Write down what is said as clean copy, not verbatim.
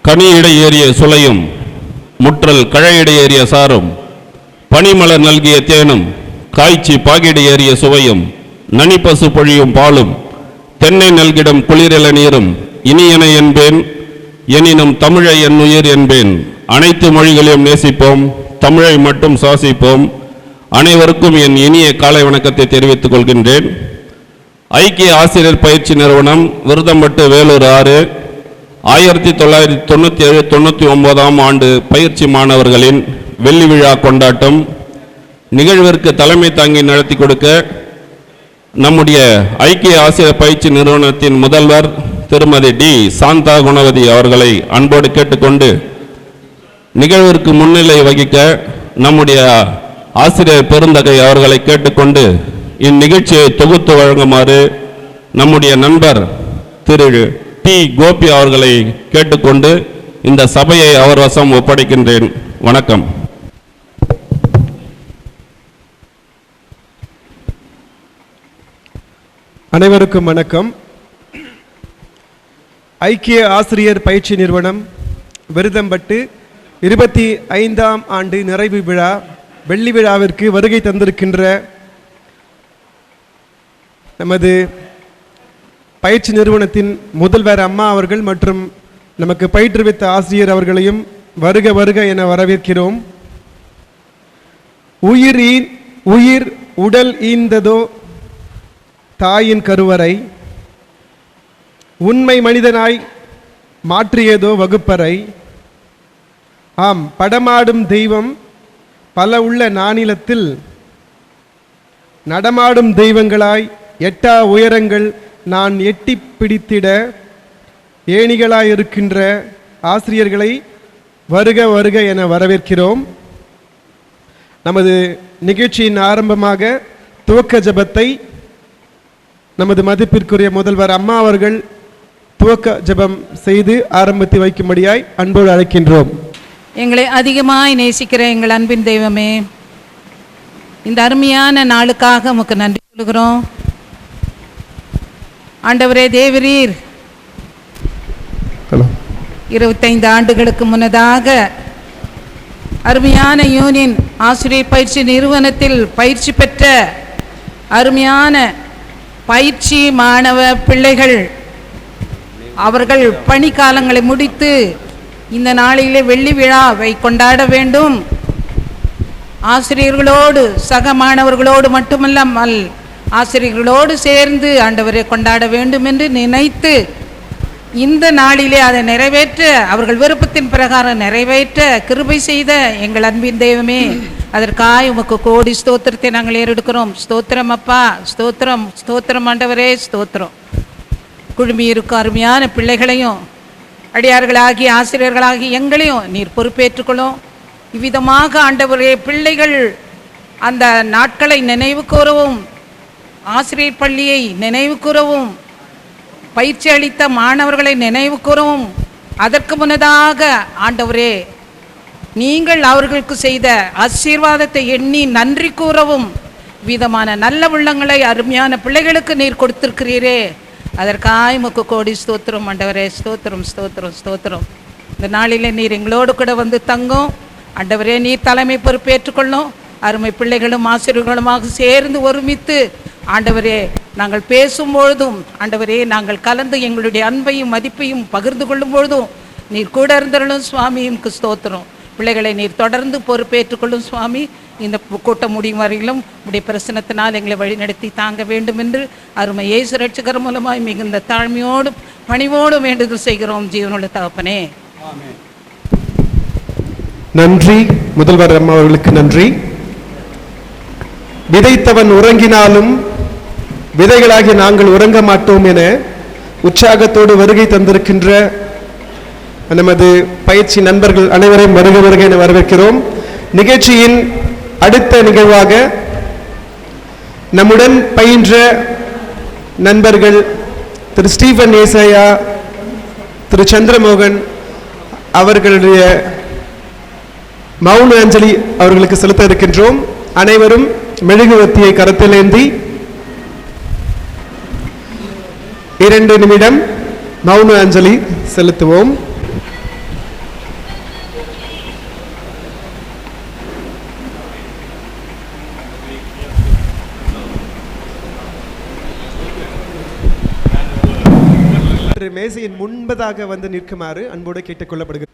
கனியிடை ஏறிய சுளையும் முற்றல் கழையிடை ஏறிய சாரும் பனிமலர் நல்கிய தேனும் காய்ச்சி பாகிடை ஏறிய சுவையும் நனிப்பசு பொழியும் பாலும் தென்னை நல்கிடம் குளிரெல நீரும் இனியன என்பேன் எனினும் தமிழை என் உயிர் என்பேன். அனைத்து மொழிகளையும் நேசிப்போம், தமிழை மட்டும் சுவாசிப்போம். அனைவருக்கும் என் இனிய காலை வணக்கத்தை தெரிவித்துக் கொள்கின்றேன். ஐக்கிய ஆசிரியர் பயிற்சி நிறுவனம் விருதம்பட்டு வேலூர் 6 1997-99 ஆண்டு பயிற்சி மாணவர்களின் வெள்ளி விழா கொண்டாட்டம் நிகழ்விற்கு தலைமை தாங்கி நடத்தி கொடுக்க நம்முடைய ஐக்கிய ஆசிரியர் பயிற்சி நிறுவனத்தின் முதல்வர் திருமதி டி சாந்தா குணவதி அவர்களை அன்போடு கேட்டுக்கொண்டு நிகழ்விற்கு முன்னிலை வகிக்க நம்முடைய ஆசிரியர் பெருந்தகை அவர்களை கேட்டுக்கொண்டு இந்நிகழ்ச்சியை தொகுத்து வழங்குமாறு நம்முடைய நண்பர் திரு டி கோபி அவர்களை கேட்டுக்கொண்டு இந்த சபையை அவர் வசம் ஒப்படைக்கின்றேன். வணக்கம். அனைவருக்கும் வணக்கம். ஐக்கிய ஆசிரியர் பயிற்சி நிறுவனம் விருதம்பட்டு 25ஆம் ஆண்டு நிறைவு விழா வெள்ளி விழாவிற்கு வருகை தந்திருக்கின்ற நமது பயிற்சி நிறுவனத்தின் முதல்வர் அம்மா அவர்கள் மற்றும் நமக்கு பயிற்றுவித்த ஆசிரியர் அவர்களையும் வருக வருக என வரவேற்கிறோம். உயிர் உடல் ஈந்ததோ தாயின் கருவறை, உண்மை மனிதனாய் மாற்றியதோ வகுப்பறை. ஆம், படமாடும் தெய்வம் பல உள்ள நானிலத்தில் நடமாடும் தெய்வங்களாய் எட்டா உயரங்கள் நான் எட்டி பிடித்திட ஏணிகளாயிருக்கின்ற ஆசிரியர்களை வருக வருக என வரவேற்கிறோம். நமது நிகழ்ச்சியின் ஆரம்பமாக துவக்க ஜபத்தை நமது மதிப்பிற்குரிய முதல்வர் அம்மா அவர்கள் துவக்க ஜபம் செய்து ஆரம்பித்து வைக்கும்படியாய் அன்போடு அழைக்கின்றோம். எங்களை அதிகமாய் நேசிக்கிற எங்கள் அன்பின் தெய்வமே, இந்த அருமையான நாளுக்காக உமக்கு நன்றி சொல்கிறோம். ஆண்டவரே தேவரீர் 25 ஆண்டுகளுக்கு முன்னதாக அருமையான யூனியன் ஆசிரியர் பயிற்சி நிறுவனத்தில் பயிற்சி பெற்ற அருமையான பயிற்சி மாணவ பிள்ளைகள் அவர்கள் பணிக்காலங்களை முடித்து இந்த நாளிலே வெள்ளி விழாவை கொண்டாட வேண்டும். ஆசிரியர்களோடு சக மாணவர்களோடு மட்டுமல்லாமல் ஆசிரியர்களோடு சேர்ந்து ஆண்டவரை கொண்டாட வேண்டும் என்று நினைத்து இந்த நாளிலே அதை நிறைவேற்ற அவர்கள் விருப்பத்தின் பிரகாரம் நிறைவேற்ற கிருபை செய்த எங்கள் அன்பின் தெய்வமே, அதற்காக உமக்கு கோடி ஸ்தோத்திரத்தை நாங்கள் ஏறெடுக்கிறோம். ஸ்தோத்திரம் அப்பா, ஸ்தோத்திரம் ஸ்தோத்திரம் ஆண்டவரே, ஸ்தோத்திரம். குழுமி இருக்கும் அருமையான பிள்ளைகளையும் அடியார்களாகி ஆசிரியர்களாகி எங்களையும் நீர் பொறுப்பேற்றுக்கொள்ளும். இவ்விதமாக ஆண்டவரே பிள்ளைகள் அந்த நாட்களை நினைவு கூறவும், ஆசிரியர் பள்ளியை நினைவு கூறவும், பயிற்சி அளித்த மாணவர்களை நினைவு கூறவும், அதற்கு முன்னதாக ஆண்டவரே நீங்கள் அவர்களுக்கு செய்த ஆசீர்வாதத்தை எண்ணி நன்றி கூறவும் விதமான நல்ல உள்ளங்களை அருமையான பிள்ளைகளுக்கு நீர் கொடுத்திருக்கிறீரே, அதற்காக உமக்கு கோடி ஸ்தோத்திரம் ஆண்டவரே. ஸ்தோத்திரம் ஸ்தோத்திரம் ஸ்தோத்திரம். இந்த நாளில் நீர் எங்களோடு கூட வந்து தங்கும் ஆண்டவரே. நீர் தலைமை பொறுப்பேற்றுக்கொள்ளும். அருமை பிள்ளைகளும் ஆசிரியர்களுமாக சேர்ந்து ஒருமித்து ஆண்டவரே நாங்கள் பேசும்பொழுதும் ஆண்டவரே நாங்கள் கலந்து எங்களுடைய அன்பையும் மதிப்பையும் பகிர்ந்து கொள்ளும் பொழுதும் நீர் கூட இருந்தருளும் சுவாமி. உமக்கு ஸ்தோத்திரம். பிள்ளைகளை நீர் தொடர்ந்து பொறுப்பேற்றுக்கொள்ளும் சுவாமி. இந்த கூட்டம் முடியும் வரையிலும் உடைய பிரசனத்தினால் எங்களை வழிநடத்தி தாங்க வேண்டும் என்று அருமை இயேசு ரட்சகர் மூலமாய் மிகுந்த தாழ்மையோடும் பணிவோடும் வேண்டுதல் செய்கிறோம் ஜீவனுள்ள தகப்பனே. நன்றி முதல்வர் அம்மா அவர்களுக்கு நன்றி. விதைத்தவன் உறங்கினாலும் விதைகளாகி நாங்கள் உறங்க மாட்டோம் என உற்சாகத்தோடு வருகை தந்திருக்கின்ற நமது பயிற்சி நண்பர்கள் அனைவரையும் வருக வருக என வரவேற்கிறோம். நிகழ்ச்சியின் அடுத்த நிகழ்வாக நம்முடன் பயின்ற நண்பர்கள் திரு ஸ்டீபன் ஏசாயா, திரு சந்திரமோகன் அவர்களுடைய மௌன அஞ்சலி அவர்களுக்கு செலுத்த இருக்கின்றோம். அனைவரும் மெழுகுவர்த்தியை கரத்திலேந்தி 2 நிமிடம் மௌன அஞ்சலி செலுத்துவோம். பெற்று மேசையின் முன்பதாக வந்து நிற்குமாறு அன்போடு கேட்டுக்கொள்ளப்படுகிறது.